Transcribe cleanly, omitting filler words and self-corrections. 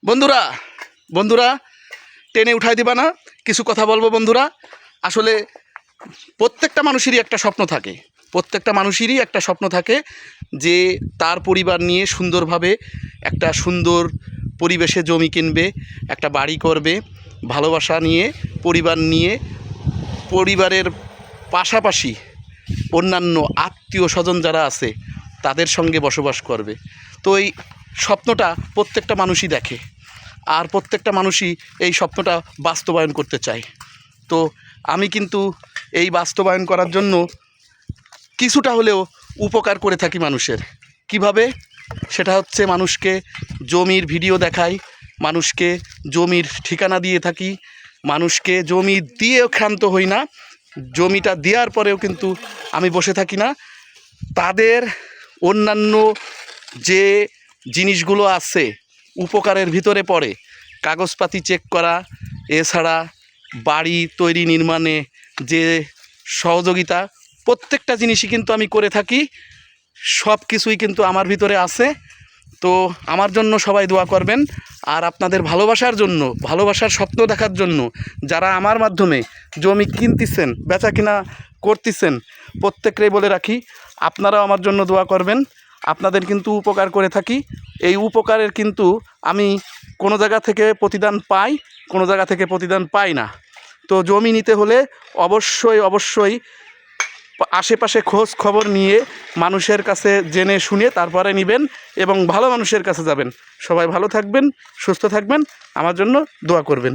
বন্ধুরা বন্ধুরা টেনে উঠাই দিবা না, কিছু কথা বলবো বন্ধুরা। আসলে প্রত্যেকটা মানুষেরই একটা স্বপ্ন থাকে, যে তার পরিবার নিয়ে সুন্দরভাবে একটা সুন্দর পরিবেশে জমি কিনবে, একটা বাড়ি করবে, ভালোবাসা নিয়ে পরিবার নিয়ে পরিবারের পাশাপাশি অন্যান্য আত্মীয় স্বজন যারা আছে তাদের সঙ্গে বসবাস করবে। তো এই স্বপ্নটা প্রত্যেকটা মানুষই দেখে, আর প্রত্যেকটা মানুষই এই স্বপ্নটা বাস্তবায়ন করতে চায়। তো আমি কিন্তু এই বাস্তবায়ন করার জন্য কিছুটা হলেও উপকার করে থাকি মানুষের। কিভাবে? সেটা হচ্ছে মানুষকে জমির ভিডিও দেখাই, মানুষকে জমির ঠিকানা দিয়ে থাকি, মানুষকে জমি দিয়েও ক্ষান্ত হই না, জমিটা দেওয়ার পরেও কিন্তু আমি বসে থাকি না। তাদের অন্যান্য যে জিনিসগুলো আছে উপকারের ভিতরে পড়ে, কাগজপাতি চেক করা, এছাড়া বাড়ি তৈরি নির্মাণে যে সহযোগিতা, প্রত্যেকটা জিনিসই কিন্তু আমি করে থাকি। সব কিছুই কিন্তু আমার ভিতরে আছে। তো আমার জন্য সবাই দোয়া করবেন। আর আপনাদের ভালোবাসার জন্য, ভালোবাসার স্বপ্ন দেখার জন্য যারা আমার মাধ্যমে জমি কিনতেছেন, বেচা কিনা করতেছেন, প্রত্যেককেই বলে রাখি আপনারাও আমার জন্য দোয়া করবেন। আপনাদের কিন্তু উপকার করে থাকি। এই উপকারের কিন্তু আমি কোনো জায়গা থেকে প্রতিদান পাই, কোনো জায়গা থেকে প্রতিদান পাই না। তো জমি নিতে হলে অবশ্যই আশেপাশে খোঁজ খবর নিয়ে মানুষের কাছে জেনে শুনে তারপরে নেবেন এবং ভালো মানুষের কাছে যাবেন। সবাই ভালো থাকবেন, সুস্থ থাকবেন, আমার জন্য দোয়া করবেন।